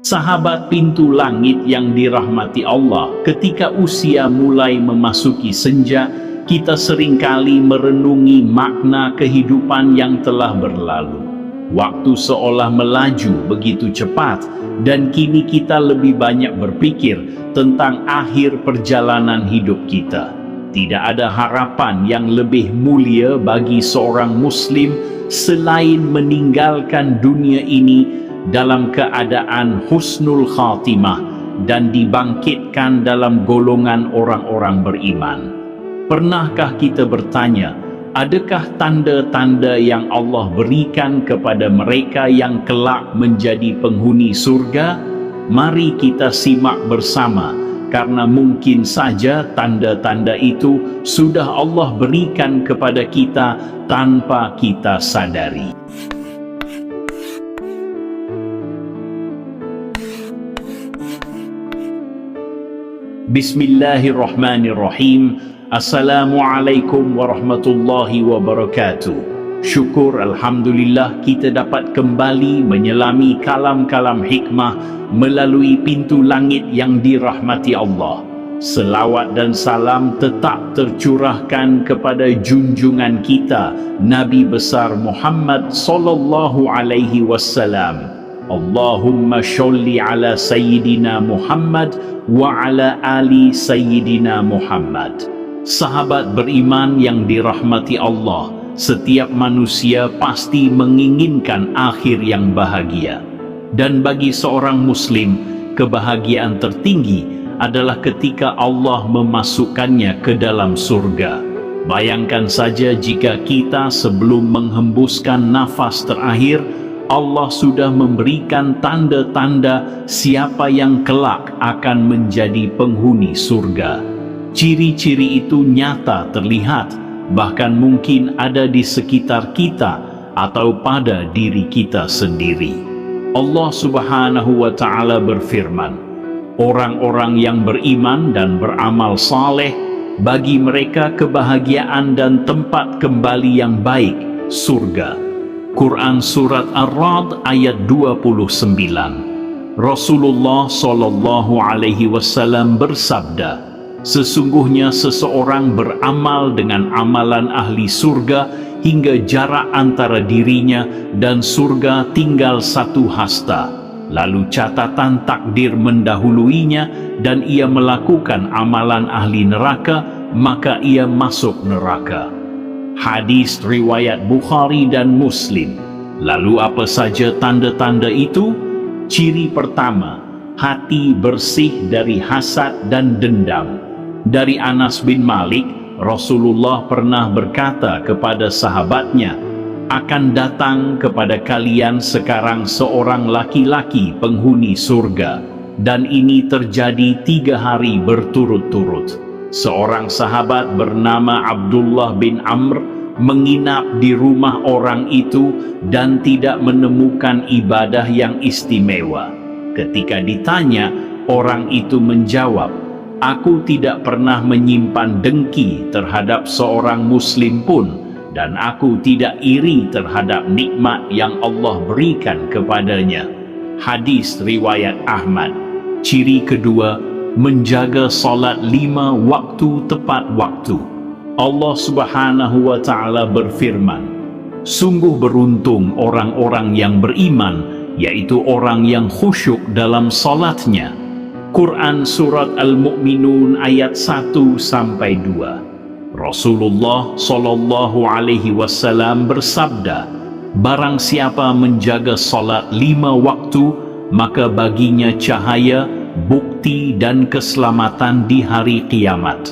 Sahabat pintu langit yang dirahmati Allah, ketika usia mulai memasuki senja, kita seringkali merenungi makna kehidupan yang telah berlalu. Waktu seolah melaju begitu cepat, dan kini kita lebih banyak berpikir tentang akhir perjalanan hidup kita. Tidak ada harapan yang lebih mulia bagi seorang Muslim selain meninggalkan dunia ini dalam keadaan husnul khatimah dan dibangkitkan dalam golongan orang-orang beriman. Pernahkah kita bertanya, adakah tanda-tanda yang Allah berikan kepada mereka yang kelak menjadi penghuni surga? Mari kita simak bersama, karena mungkin saja tanda-tanda itu sudah Allah berikan kepada kita tanpa kita sadari. Bismillahirrahmanirrahim. Assalamualaikum warahmatullahi wabarakatuh. Syukur Alhamdulillah kita dapat kembali menyelami kalam-kalam hikmah melalui pintu langit yang dirahmati Allah. Selawat dan salam tetap tercurahkan kepada junjungan kita Nabi besar Muhammad sallallahu alaihi wasallam. Allahumma sholli ala Sayyidina Muhammad wa ala ali Sayyidina Muhammad. Sahabat beriman yang dirahmati Allah, setiap manusia pasti menginginkan akhir yang bahagia. Dan bagi seorang Muslim, kebahagiaan tertinggi adalah ketika Allah memasukkannya ke dalam surga. Bayangkan saja jika kita sebelum menghembuskan nafas terakhir, Allah sudah memberikan tanda-tanda siapa yang kelak akan menjadi penghuni surga. Ciri-ciri itu nyata terlihat, bahkan mungkin ada di sekitar kita atau pada diri kita sendiri. Allah Subhanahu wa Ta'ala berfirman, orang-orang yang beriman dan beramal saleh, bagi mereka kebahagiaan dan tempat kembali yang baik, surga. Quran Surat Ar-Ra'd ayat 29. Rasulullah sallallahu alaihi wasallam bersabda, sesungguhnya seseorang beramal dengan amalan ahli surga hingga jarak antara dirinya dan surga tinggal satu hasta. Lalu catatan takdir mendahuluinya dan ia melakukan amalan ahli neraka, maka ia masuk neraka. Hadis riwayat Bukhari dan Muslim. Lalu apa saja tanda-tanda itu? Ciri pertama, hati bersih dari hasad dan dendam. Dari Anas bin Malik, Rasulullah pernah berkata kepada sahabatnya, akan datang kepada kalian sekarang seorang laki-laki penghuni surga, dan ini terjadi 3 hari berturut-turut. Seorang sahabat bernama Abdullah bin Amr menginap di rumah orang itu dan tidak menemukan ibadah yang istimewa. Ketika ditanya, orang itu menjawab, aku tidak pernah menyimpan dengki terhadap seorang muslim pun, dan aku tidak iri terhadap nikmat yang Allah berikan kepadanya. Hadis riwayat Ahmad. Ciri kedua, menjaga salat 5 waktu tepat waktu. Allah Subhanahu wa Ta'ala berfirman, sungguh beruntung orang-orang yang beriman, yaitu orang yang khusyuk dalam salatnya. Quran Surat Al-Mu'minun ayat 1-2. Rasulullah sallallahu alaihi wasallam bersabda, barang siapa menjaga salat 5 waktu, maka baginya cahaya, bukti dan keselamatan di hari kiamat.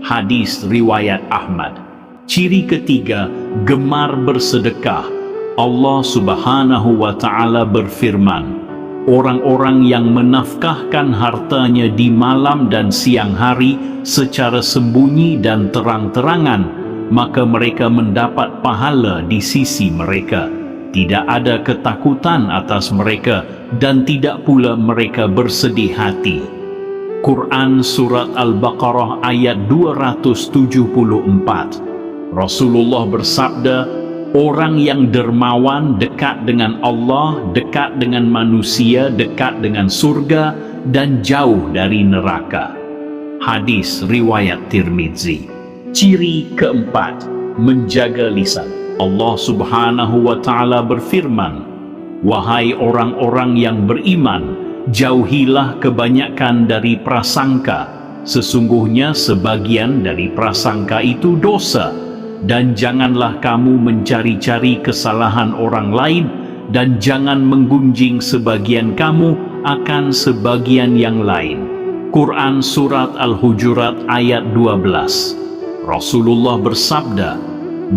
Hadis riwayat Ahmad. Ciri ketiga, gemar bersedekah. Allah Subhanahu wa Ta'ala berfirman, orang-orang yang menafkahkan hartanya di malam dan siang hari secara sembunyi dan terang-terangan, maka mereka mendapat pahala di sisi mereka. Tidak ada ketakutan atas mereka dan tidak pula mereka bersedih hati. Quran Surat Al-Baqarah ayat 274. Rasulullah bersabda, Orang yang dermawan dekat dengan Allah, dekat dengan manusia, dekat dengan surga, dan jauh dari neraka. Hadis riwayat Tirmizi. Ciri keempat, menjaga lisan. Allah Subhanahu wa Ta'ala berfirman, "Wahai orang-orang yang beriman, jauhilah kebanyakan dari prasangka. Sesungguhnya sebagian dari prasangka itu dosa. Dan janganlah kamu mencari-cari kesalahan orang lain, dan jangan menggunjing sebagian kamu akan sebagian yang lain." Quran Surat Al-Hujurat ayat 12. Rasulullah bersabda,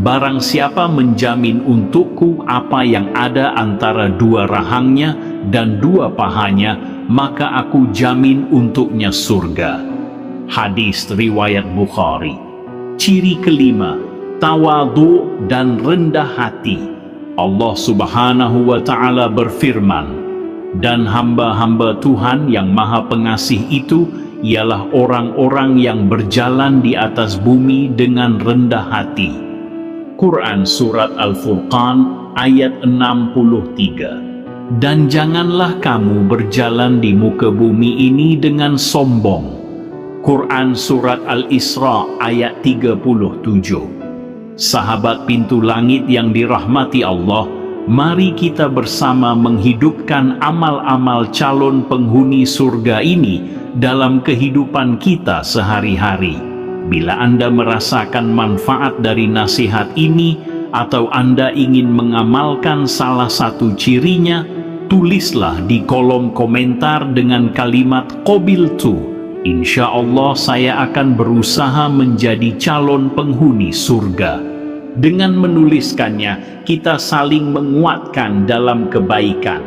"Barang siapa menjamin untukku apa yang ada antara dua rahangnya dan dua pahanya, maka aku jamin untuknya surga." Hadis riwayat Bukhari. Ciri kelima, tawadhu dan rendah hati. Allah Subhanahu wa Ta'ala berfirman, "Dan hamba-hamba Tuhan yang Maha Pengasih itu ialah orang-orang yang berjalan di atas bumi dengan rendah hati." Quran Surat Al-Furqan ayat 63. Dan janganlah kamu berjalan di muka bumi ini dengan sombong. Quran Surat Al-Isra ayat 37. Sahabat pintu langit yang dirahmati Allah, mari kita bersama menghidupkan amal-amal calon penghuni surga ini dalam kehidupan kita sehari-hari. Bila Anda merasakan manfaat dari nasihat ini, atau Anda ingin mengamalkan salah satu cirinya, tulislah di kolom komentar dengan kalimat "Qabiltu". Insya Allah saya akan berusaha menjadi calon penghuni surga. Dengan menuliskannya, kita saling menguatkan dalam kebaikan.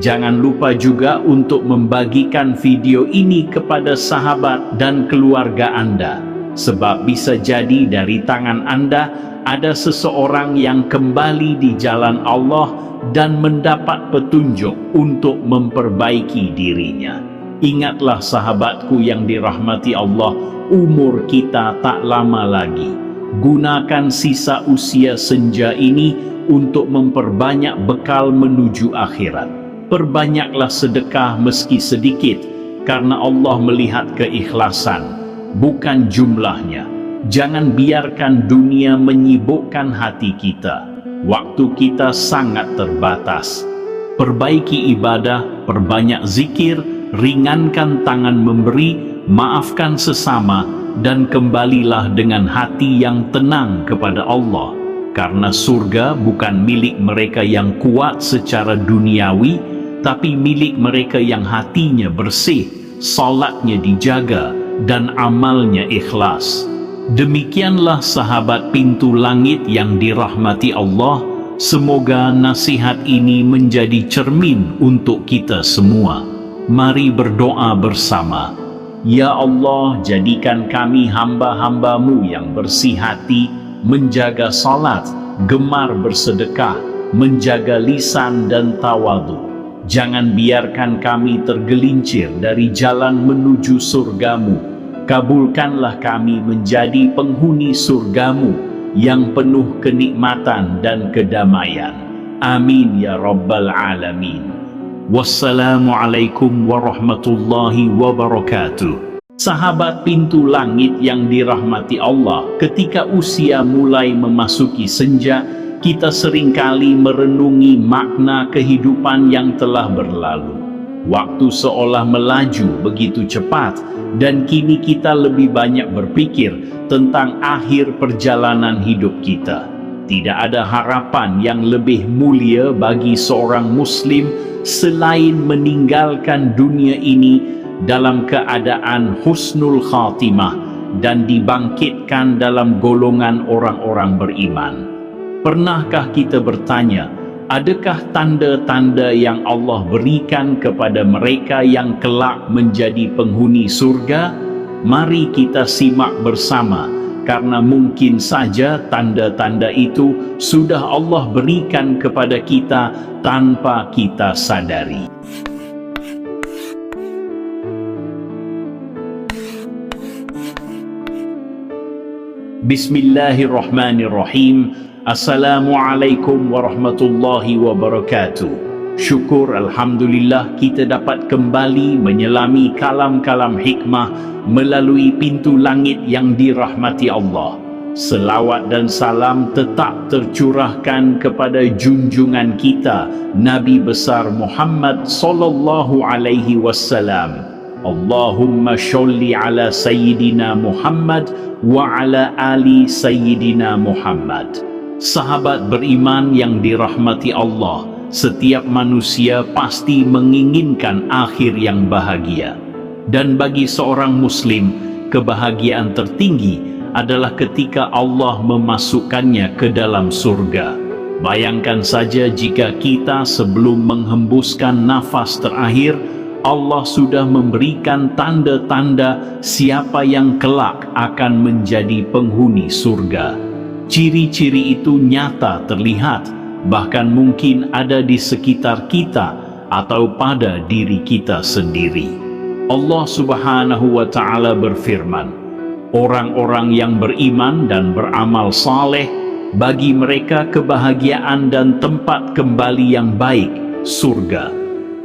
Jangan lupa juga untuk membagikan video ini kepada sahabat dan keluarga Anda, sebab bisa jadi dari tangan Anda ada seseorang yang kembali di jalan Allah dan mendapat petunjuk untuk memperbaiki dirinya. Ingatlah sahabatku yang dirahmati Allah, umur kita tak lama lagi. Gunakan sisa usia senja ini untuk memperbanyak bekal menuju akhirat. Perbanyaklah sedekah meski sedikit, karena Allah melihat keikhlasan, bukan jumlahnya. Jangan biarkan dunia menyibukkan hati kita. Waktu kita sangat terbatas. Perbaiki ibadah, perbanyak zikir, ringankan tangan memberi, maafkan sesama, dan kembalilah dengan hati yang tenang kepada Allah. Karena surga bukan milik mereka yang kuat secara duniawi, tapi milik mereka yang hatinya bersih, salatnya dijaga, dan amalnya ikhlas. Demikianlah sahabat pintu langit yang dirahmati Allah. Semoga nasihat ini menjadi cermin untuk kita semua. Mari berdoa bersama. Ya Allah, jadikan kami hamba-hamba-Mu yang bersih hati, menjaga salat, gemar bersedekah, menjaga lisan dan tawadhu. Jangan biarkan kami tergelincir dari jalan menuju surga-Mu. Kabulkanlah kami menjadi penghuni surga-Mu yang penuh kenikmatan dan kedamaian. Amin ya Rabbal Alamin. Wassalamualaikum warahmatullahi wabarakatuh. Sahabat pintu langit yang dirahmati Allah, ketika usia mulai memasuki senja, kita seringkali merenungi makna kehidupan yang telah berlalu. Waktu seolah melaju begitu cepat, dan kini kita lebih banyak berpikir tentang akhir perjalanan hidup kita. Tidak ada harapan yang lebih mulia bagi seorang Muslim selain meninggalkan dunia ini dalam keadaan husnul khatimah dan dibangkitkan dalam golongan orang-orang beriman. Pernahkah kita bertanya, adakah tanda-tanda yang Allah berikan kepada mereka yang kelak menjadi penghuni surga? Mari kita simak bersama, karena mungkin saja tanda-tanda itu sudah Allah berikan kepada kita tanpa kita sadari. Bismillahirrahmanirrahim. Assalamualaikum warahmatullahi wabarakatuh. Syukur Alhamdulillah kita dapat kembali menyelami kalam-kalam hikmah melalui pintu langit yang dirahmati Allah. Selawat dan salam tetap tercurahkan kepada junjungan kita Nabi besar Muhammad sallallahu alaihi wasallam. Allahumma sholli ala Sayyidina Muhammad wa ala ali Sayyidina Muhammad. Sahabat beriman yang dirahmati Allah, setiap manusia pasti menginginkan akhir yang bahagia. Dan bagi seorang muslim, kebahagiaan tertinggi adalah ketika Allah memasukkannya ke dalam surga. Bayangkan saja jika kita sebelum menghembuskan nafas terakhir, Allah sudah memberikan tanda-tanda siapa yang kelak akan menjadi penghuni surga. Ciri-ciri itu nyata terlihat, bahkan mungkin ada di sekitar kita atau pada diri kita sendiri. Allah Subhanahu wa Ta'ala berfirman, orang-orang yang beriman dan beramal saleh, bagi mereka kebahagiaan dan tempat kembali yang baik, surga.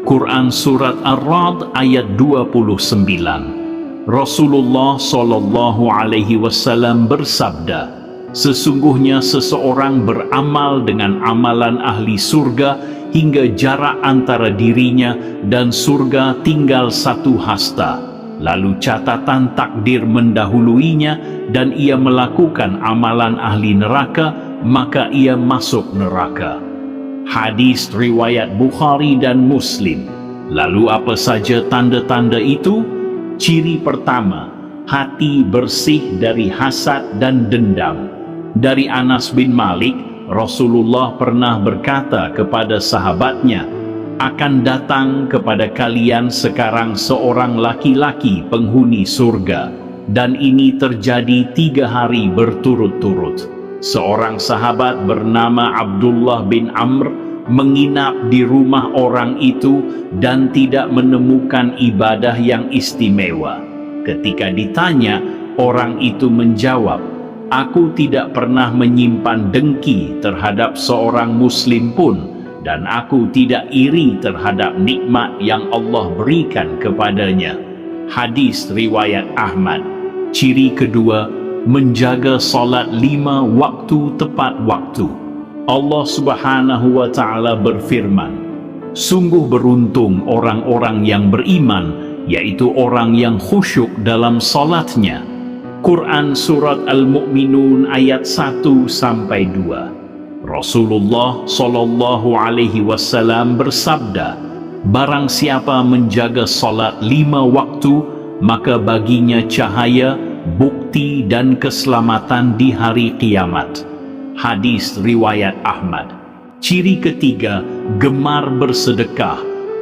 Quran Surat Ar-Ra'd ayat 29. Rasulullah sallallahu alaihi wasallam bersabda, sesungguhnya seseorang beramal dengan amalan ahli surga hingga jarak antara dirinya dan surga tinggal satu hasta. Lalu catatan takdir mendahuluinya dan ia melakukan amalan ahli neraka, maka ia masuk neraka. Hadis riwayat Bukhari dan Muslim. Lalu apa saja tanda-tanda itu? Ciri pertama, hati bersih dari hasad dan dendam. Dari Anas bin Malik, Rasulullah pernah berkata kepada sahabatnya, akan datang kepada kalian sekarang seorang laki-laki penghuni surga, dan ini terjadi 3 hari berturut-turut. Seorang sahabat bernama Abdullah bin Amr menginap di rumah orang itu dan tidak menemukan ibadah yang istimewa. Ketika ditanya, orang itu menjawab, aku tidak pernah menyimpan dengki terhadap seorang muslim pun, dan aku tidak iri terhadap nikmat yang Allah berikan kepadanya. Hadis riwayat Ahmad. Ciri kedua, menjaga salat 5 waktu tepat waktu. Allah Subhanahu wa Ta'ala berfirman, sungguh beruntung orang-orang yang beriman, yaitu orang yang khusyuk dalam salatnya. Quran Surat Al-Mu'minun ayat 1-2. Rasulullah sallallahu alaihi wasallam bersabda, barang siapa menjaga salat 5 waktu, maka baginya cahaya, bukti dan keselamatan di hari kiamat. Hadis riwayat Ahmad. Ciri ketiga, gemar bersedekah.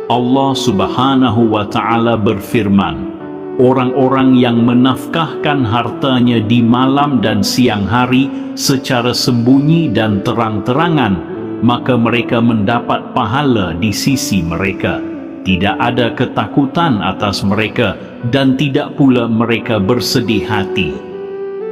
Allah Subhanahu wa Ta'ala berfirman, orang-orang yang menafkahkan hartanya di malam dan siang hari secara sembunyi dan terang-terangan, maka mereka mendapat pahala di sisi mereka. Tidak ada ketakutan atas mereka dan tidak pula mereka bersedih hati.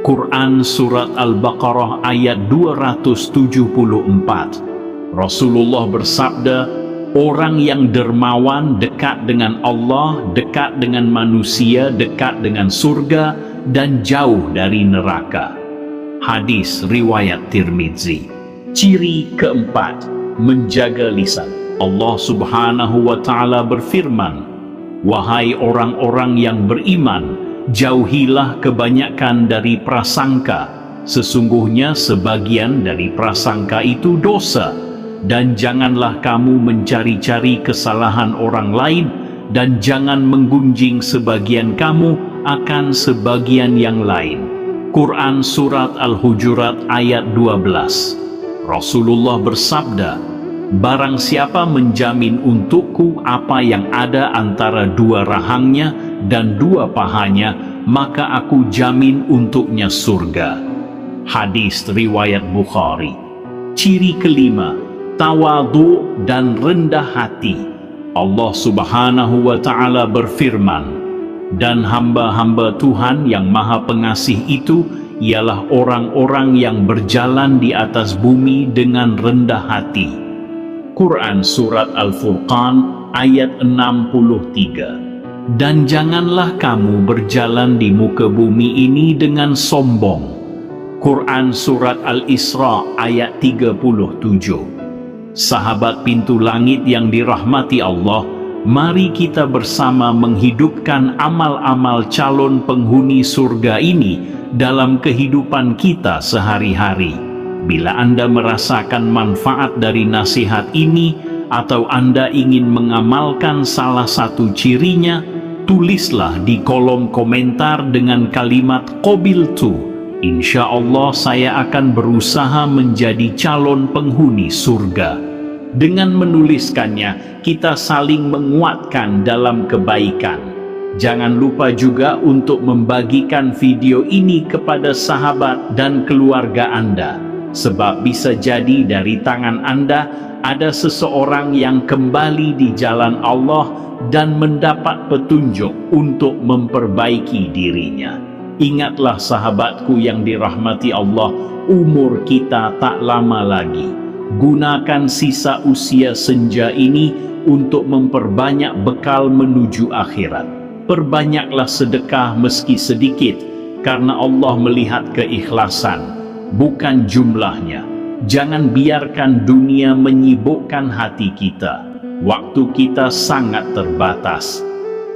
Quran Surat Al-Baqarah ayat 274. Rasulullah bersabda, orang yang dermawan dekat dengan Allah, dekat dengan manusia, dekat dengan surga, dan jauh dari neraka. Hadis riwayat Tirmizi. Ciri keempat, menjaga lisan. Allah Subhanahu wa Ta'ala berfirman, wahai orang-orang yang beriman, jauhilah kebanyakan dari prasangka. Sesungguhnya sebagian dari prasangka itu dosa. Dan janganlah kamu mencari-cari kesalahan orang lain, dan jangan menggunjing sebagian kamu akan sebagian yang lain. Quran Surat Al-Hujurat ayat 12. Rasulullah bersabda, barang siapa menjamin untukku apa yang ada antara 2 rahangnya dan 2 pahanya, maka aku jamin untuknya surga. Hadis riwayat Bukhari. Ciri kelima, tawadhu dan rendah hati. Allah Subhanahu wa Ta'ala berfirman, dan hamba-hamba Tuhan yang Maha Pengasih itu ialah orang-orang yang berjalan di atas bumi dengan rendah hati. Quran Surat Al-Furqan ayat 63. Dan janganlah kamu berjalan di muka bumi ini dengan sombong. Quran Surat Al-Isra ayat 37. Sahabat pintu langit yang dirahmati Allah, mari kita bersama menghidupkan amal-amal calon penghuni surga ini dalam kehidupan kita sehari-hari. Bila Anda merasakan manfaat dari nasihat ini, atau Anda ingin mengamalkan salah satu cirinya, tulislah di kolom komentar dengan kalimat qabiltu. Insya Allah saya akan berusaha menjadi calon penghuni surga. Dengan menuliskannya, kita saling menguatkan dalam kebaikan. Jangan lupa juga untuk membagikan video ini kepada sahabat dan keluarga Anda, sebab bisa jadi dari tangan Anda ada seseorang yang kembali di jalan Allah dan mendapat petunjuk untuk memperbaiki dirinya. Ingatlah sahabatku yang dirahmati Allah, umur kita tak lama lagi. Gunakan sisa usia senja ini untuk memperbanyak bekal menuju akhirat. Perbanyaklah sedekah meski sedikit, karena Allah melihat keikhlasan, bukan jumlahnya. Jangan biarkan dunia menyibukkan hati kita. Waktu kita sangat terbatas.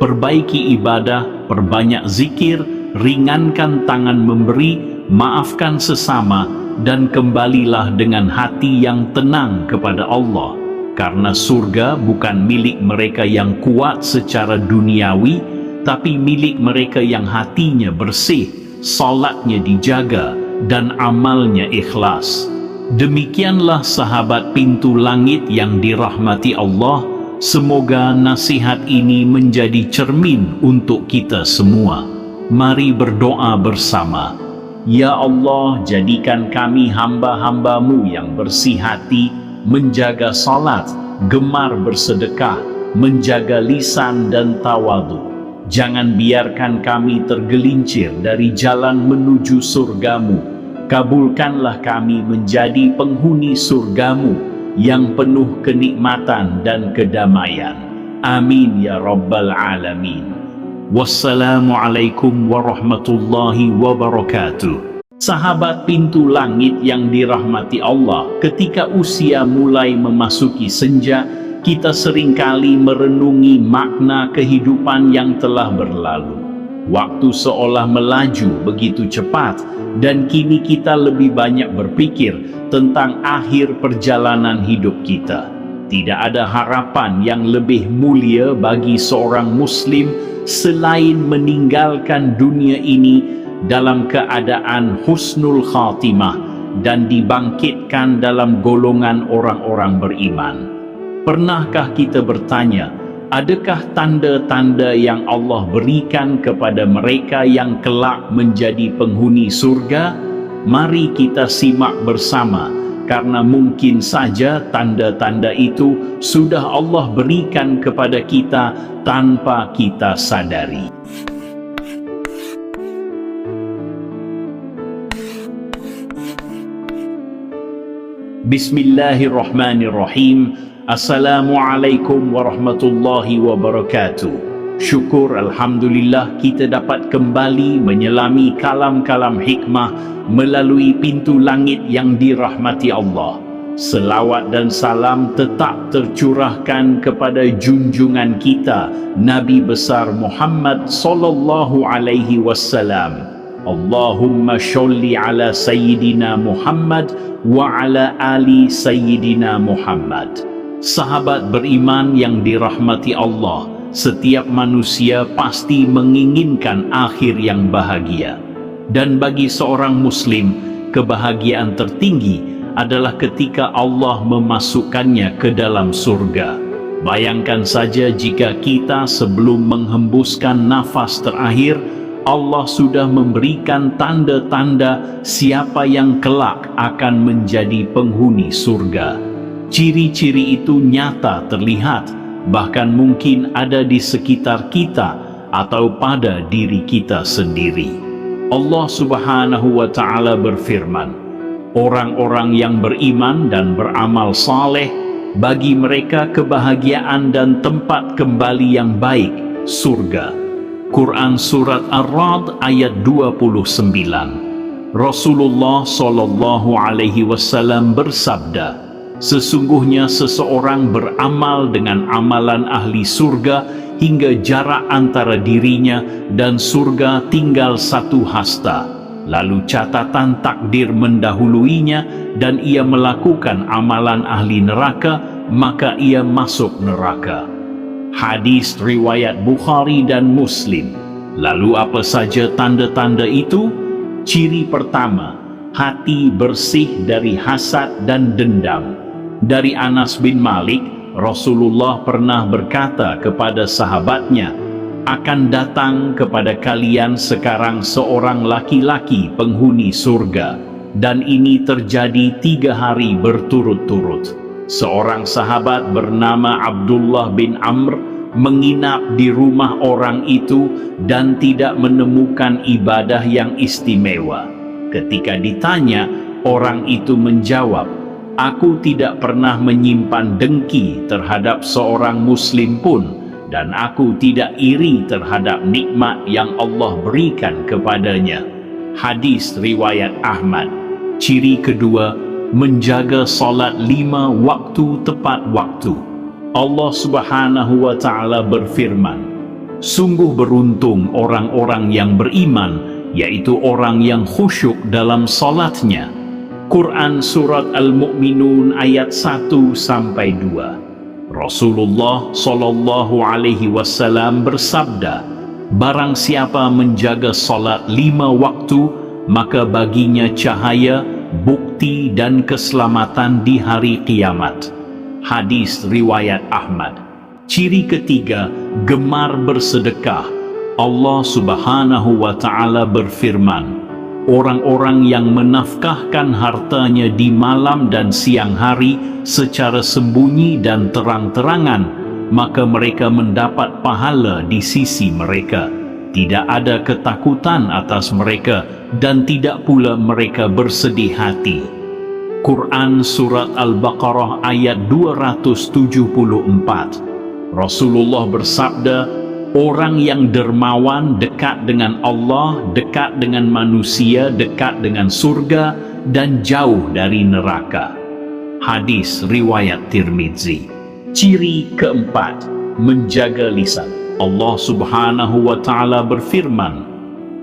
Perbaiki ibadah, perbanyak zikir, ringankan tangan memberi, maafkan sesama, dan kembalilah dengan hati yang tenang kepada Allah. Karena surga bukan milik mereka yang kuat secara duniawi, tapi milik mereka yang hatinya bersih, salatnya dijaga, dan amalnya ikhlas. Demikianlah sahabat pintu langit yang dirahmati Allah. Semoga nasihat ini menjadi cermin untuk kita semua. Mari berdoa bersama. Ya Allah, jadikan kami hamba-hambamu yang bersih hati, menjaga salat, gemar bersedekah, menjaga lisan dan tawadhu. Jangan biarkan kami tergelincir dari jalan menuju surgamu. Kabulkanlah kami menjadi penghuni surgamu yang penuh kenikmatan dan kedamaian. Amin ya Rabbal Alamin. Wassalamualaikum warahmatullahi wabarakatuh. Sahabat pintu langit yang dirahmati Allah, ketika usia mulai memasuki senja, kita seringkali merenungi makna kehidupan yang telah berlalu. Waktu seolah melaju begitu cepat, dan kini kita lebih banyak berpikir tentang akhir perjalanan hidup kita. Tidak ada harapan yang lebih mulia bagi seorang Muslim selain meninggalkan dunia ini dalam keadaan husnul khatimah dan dibangkitkan dalam golongan orang-orang beriman. Pernahkah kita bertanya, adakah tanda-tanda yang Allah berikan kepada mereka yang kelak menjadi penghuni surga? Mari kita simak bersama, karena mungkin saja tanda-tanda itu sudah Allah berikan kepada kita tanpa kita sadari. Bismillahirrahmanirrahim. Assalamualaikum warahmatullahi wabarakatuh. Syukur Alhamdulillah kita dapat kembali menyelami kalam-kalam hikmah melalui pintu langit yang dirahmati Allah. Selawat dan salam tetap tercurahkan kepada junjungan kita Nabi besar Muhammad sallallahu alaihi wasallam. Allahumma sholli ala Sayyidina Muhammad wa ala ali Sayyidina Muhammad. Sahabat beriman yang dirahmati Allah, setiap manusia pasti menginginkan akhir yang bahagia. Dan bagi seorang Muslim, kebahagiaan tertinggi adalah ketika Allah memasukkannya ke dalam surga. Bayangkan saja jika kita sebelum menghembuskan nafas terakhir, Allah sudah memberikan tanda-tanda siapa yang kelak akan menjadi penghuni surga. Ciri-ciri itu nyata terlihat, bahkan mungkin ada di sekitar kita atau pada diri kita sendiri. Allah Subhanahu wa Ta'ala berfirman, orang-orang yang beriman dan beramal saleh, bagi mereka kebahagiaan dan tempat kembali yang baik, surga. Quran Surat Ar-Ra'd ayat 29. Rasulullah Shallallahu Alaihi Wasallam bersabda, sesungguhnya seseorang beramal dengan amalan ahli surga hingga jarak antara dirinya dan surga tinggal 1 hasta. Lalu catatan takdir mendahuluinya dan ia melakukan amalan ahli neraka, maka ia masuk neraka. Hadis riwayat Bukhari dan Muslim. Lalu apa saja tanda-tanda itu? Ciri pertama, hati bersih dari hasad dan dendam. Dari Anas bin Malik, Rasulullah pernah berkata kepada sahabatnya, akan datang kepada kalian sekarang seorang laki-laki penghuni surga, dan ini terjadi 3 hari berturut-turut. Seorang sahabat bernama Abdullah bin Amr menginap di rumah orang itu dan tidak menemukan ibadah yang istimewa. Ketika ditanya, orang itu menjawab, aku tidak pernah menyimpan dengki terhadap seorang muslim pun, dan aku tidak iri terhadap nikmat yang Allah berikan kepadanya. Hadis riwayat Ahmad. Ciri kedua, menjaga salat 5 waktu tepat waktu. Allah Subhanahu wa Ta'ala berfirman, sungguh beruntung orang-orang yang beriman, yaitu orang yang khusyuk dalam salatnya. Quran Surat Al-Mu'minun ayat 1-2. Rasulullah Shallallahu Alaihi Wasallam bersabda, barang siapa menjaga salat 5 waktu, maka baginya cahaya, bukti dan keselamatan di hari kiamat. Hadis riwayat Ahmad. Ciri ketiga, gemar bersedekah. Allah Subhanahu wa Ta'ala berfirman, orang-orang yang menafkahkan hartanya di malam dan siang hari secara sembunyi dan terang-terangan, maka mereka mendapat pahala di sisi mereka. Tidak ada ketakutan atas mereka dan tidak pula mereka bersedih hati. Quran Surat Al-Baqarah ayat 274. Rasulullah bersabda, orang yang dermawan dekat dengan Allah, dekat dengan manusia, dekat dengan surga, dan jauh dari neraka. Hadis riwayat Tirmidzi. Ciri keempat, menjaga lisan. Allah Subhanahu wa Ta'ala berfirman,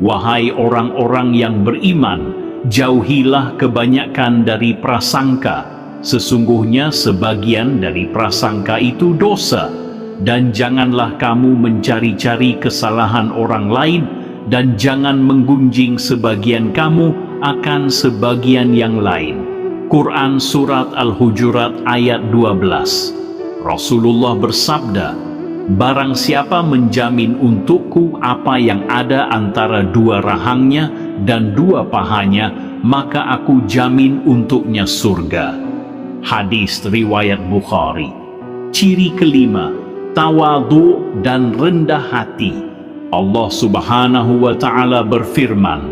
wahai orang-orang yang beriman, jauhilah kebanyakan dari prasangka. Sesungguhnya sebagian dari prasangka itu dosa. Dan janganlah kamu mencari-cari kesalahan orang lain, dan jangan menggunjing sebagian kamu akan sebagian yang lain. Quran Surat Al-Hujurat ayat 12. Rasulullah bersabda, barang siapa menjamin untukku apa yang ada antara 2 rahangnya dan 2 pahanya, maka aku jamin untuknya surga. Hadis riwayat Bukhari. Ciri kelima, tawadhu dan rendah hati. Allah Subhanahu wa Ta'ala berfirman,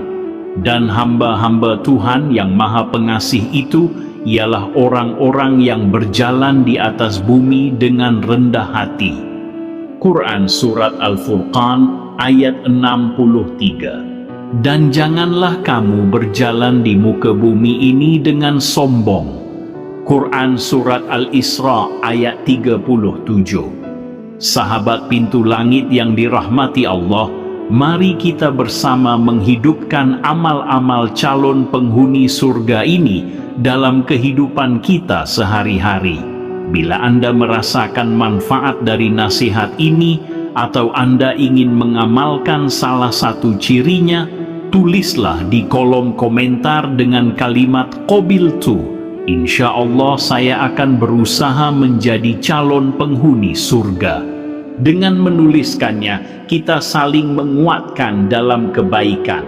dan hamba-hamba Tuhan yang Maha Pengasih itu ialah orang-orang yang berjalan di atas bumi dengan rendah hati. Quran Surat Al-Furqan ayat 63. Dan janganlah kamu berjalan di muka bumi ini dengan sombong. Quran Surat Al-Isra ayat 37. Sahabat pintu langit yang dirahmati Allah, mari kita bersama menghidupkan amal-amal calon penghuni surga ini dalam kehidupan kita sehari-hari. Bila Anda merasakan manfaat dari nasihat ini, atau Anda ingin mengamalkan salah satu cirinya, tulislah di kolom komentar dengan kalimat qabiltu. Insya Allah saya akan berusaha menjadi calon penghuni surga. Dengan menuliskannya, kita saling menguatkan dalam kebaikan.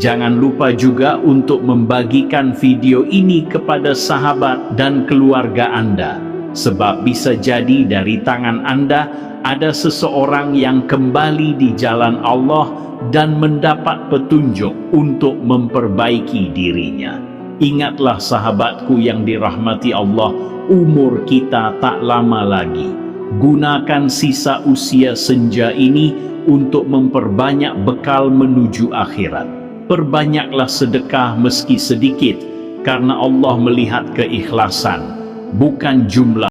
Jangan lupa juga untuk membagikan video ini kepada sahabat dan keluarga Anda, sebab bisa jadi dari tangan Anda ada seseorang yang kembali di jalan Allah dan mendapat petunjuk untuk memperbaiki dirinya. Ingatlah sahabatku yang dirahmati Allah, umur kita tak lama lagi. Gunakan sisa usia senja ini untuk memperbanyak bekal menuju akhirat. Perbanyaklah sedekah meski sedikit, karena Allah melihat keikhlasan, bukan jumlah.